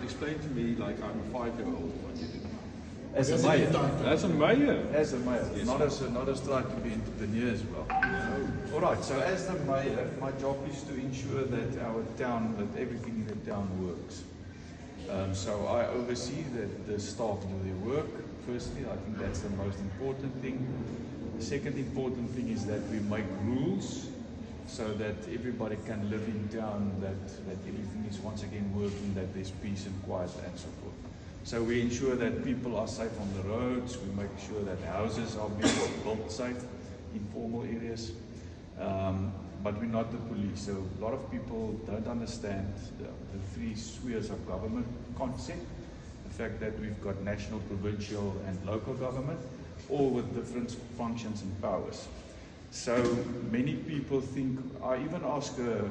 explain to me, like I'm a 5-year-old, what you do. As a mayor. As a mayor? As a mayor, yes, not as trying to be entrepreneur as well. No. All right, so as the mayor, my job is to ensure that our town, that everything in the town works. So I oversee that the staff do their work. Firstly, I think that's the most important thing. The second important thing is that we make rules so that everybody can live in town, that everything is once again working, that there's peace and quiet and so forth. So we ensure that people are safe on the roads, we make sure that houses are being built safe in formal areas, but we're not the police. So a lot of people don't understand the three spheres of government concept, the fact that we've got national, provincial and local government, all with different functions and powers. So many people think, I even ask a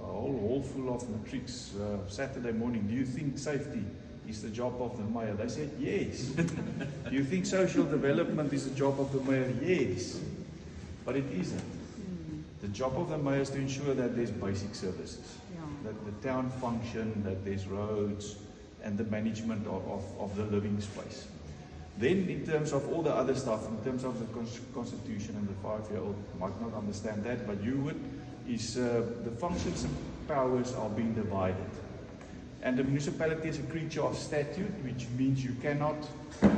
whole hall full of matrics Saturday morning, do you think safety is the job of the mayor? They said, yes. Do you think social development is the job of the mayor? Yes. But it isn't. The job of the mayor is to ensure that there's basic services, that the town function, that there's roads, and the management of the living space. Then in terms of all the other stuff, in terms of the constitution, and the 5-year-old might not understand that, but you would, is the functions and powers are being divided. And the municipality is a creature of statute, which means you cannot,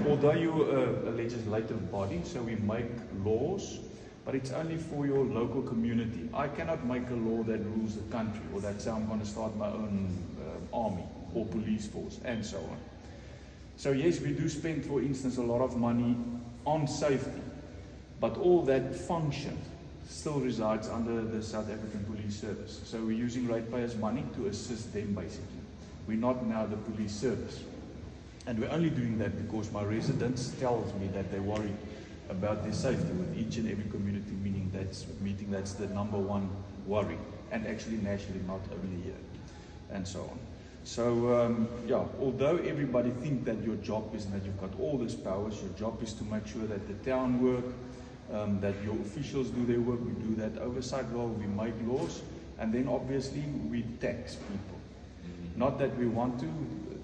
although you're a legislative body, so we make laws, but it's only for your local community. I cannot make a law that rules the country, or that say I'm going to start my own army or police force, and so on. So yes, we do spend, for instance, a lot of money on safety, but all that function still resides under the South African Police Service. So we're using ratepayers' money to assist them, basically. We're not now the police service. And we're only doing that because my residents tells me that they worry about their safety with each and every community meeting. That's the #1 worry, and actually nationally, not only here, and so on. So yeah, although everybody thinks that your job is, and that you've got all these powers, your job is to make sure that the town work, that your officials do their work, we do that oversight role, we make laws, and then obviously we tax people. Not that we want to,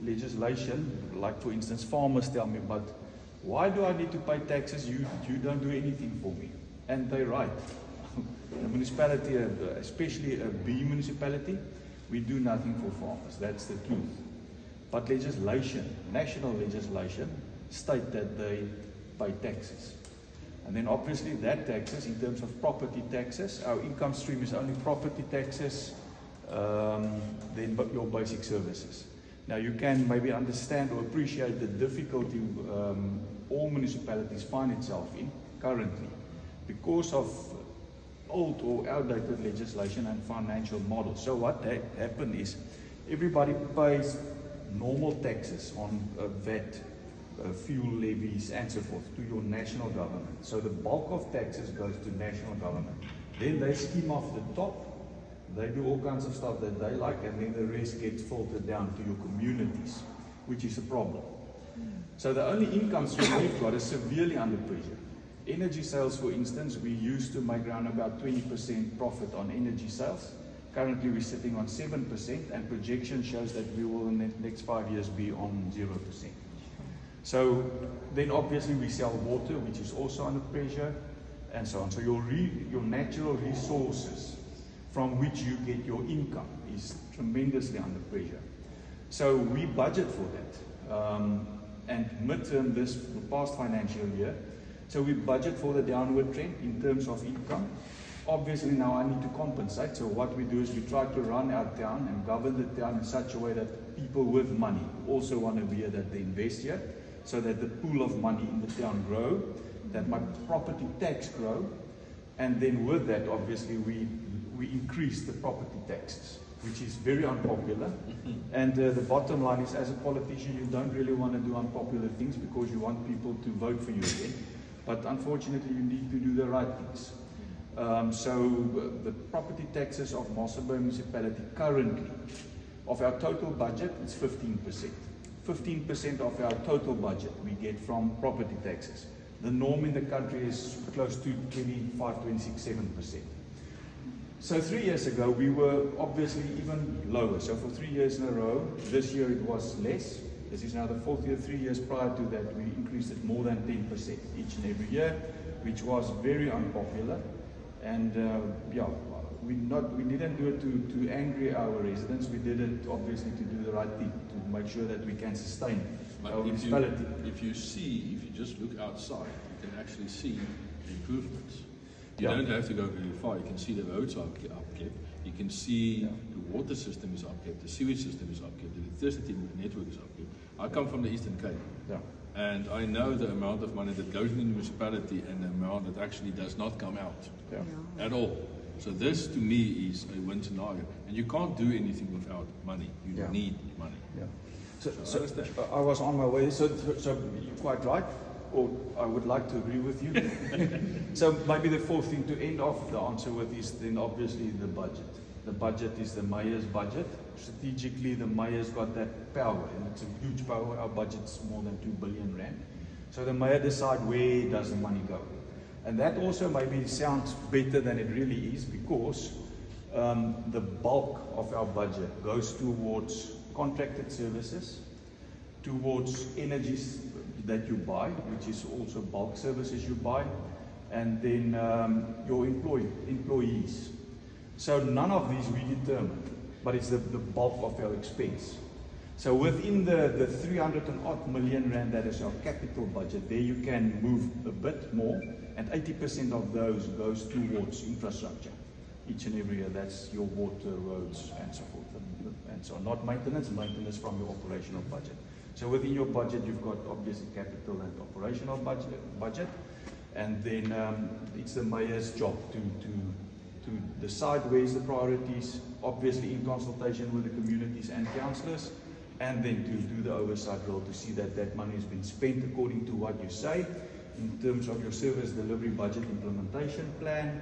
legislation, like for instance farmers tell me, but why do I need to pay taxes? You don't do anything for me. And they're right. The municipality, especially a B municipality, we do nothing for farmers. That's the truth. But legislation, national legislation, state that they pay taxes. And then obviously that taxes, in terms of property taxes, our income stream is only property taxes, then your basic services. Now you can maybe understand or appreciate the difficulty all municipalities find itself in currently because of old or outdated legislation and financial models. So what happened is everybody pays normal taxes on VAT, fuel levies and so forth to your national government. So the bulk of taxes goes to national government. Then they skim off the top, they do all kinds of stuff that they like, and then the rest gets filtered down to your communities, which is a problem. So the only income stream we've got is severely under pressure. Energy sales, for instance, we used to make around about 20% profit on energy sales. Currently we're sitting on 7%, and projection shows that we will in the next 5 years be on 0%. So then obviously we sell water, which is also under pressure, and so on. So your natural resources from which you get your income is tremendously under pressure. So we budget for that. And midterm, the past financial year, so we budget for the downward trend in terms of income. Obviously now I need to compensate. So what we do is we try to run our town and govern the town in such a way that people with money also want to be here, that they invest here, so that the pool of money in the town grow, that my property tax grow, and then with that obviously we increase the property taxes, which is very unpopular. And the bottom line is, as a politician, you don't really want to do unpopular things because you want people to vote for you again. But unfortunately, you need to do the right things. So the property taxes of Mossel Bay municipality currently, of our total budget, it's 15%. 15% of our total budget we get from property taxes. The norm in the country is close to 25, 26, 7%. So 3 years ago, we were obviously even lower. So for 3 years in a row, this year it was less. This is now the fourth year. 3 years prior to that, we increased it more than 10% each and every year, which was very unpopular. And yeah, we didn't do it to angry our residents. We did it obviously to do the right thing, to make sure that we can sustain our municipality. If you just look outside, you can actually see improvements. You don't have to go very far. You can see the roads are upkept. You can see the water system is upkept, the sewage system is upkept, the electricity network is upkept. I come from the Eastern Cape, and I know the amount of money that goes into the municipality and the amount that actually does not come out at all. So this, to me, is a win scenario. And you can't do anything without money. You need money. So I was on my way. So you're quite right. Or I would like to agree with you. So maybe the fourth thing to end off the answer with is then obviously the budget. The budget is the mayor's budget. Strategically, the mayor's got that power, and it's a huge power. Our budget's more than 2 billion rand. So the mayor decides where does the money go. And that also maybe sounds better than it really is, because the bulk of our budget goes towards contracted services, towards energies that you buy, which is also bulk services you buy, and then your employees. So none of these we determine, but it's the bulk of our expense. So within the 300 and odd million rand that is our capital budget, there you can move a bit more, and 80% of those goes towards infrastructure. Each and every year, that's your water, roads, and so forth, and so on. Not maintenance from your operational budget. So within your budget, you've got obviously capital and operational budget, and then it's the mayor's job to decide where's the priorities, obviously in consultation with the communities and councillors, and then to do the oversight role to see that that money has been spent according to what you say in terms of your service delivery budget implementation plan,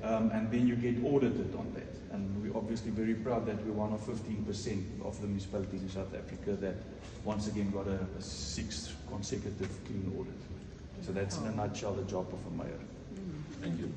and then you get audited on that. And we're obviously very proud that we're one of 15% of the municipalities in South Africa that once again got a 6th consecutive clean audit. So that's in a nutshell the job of a mayor. Thank you.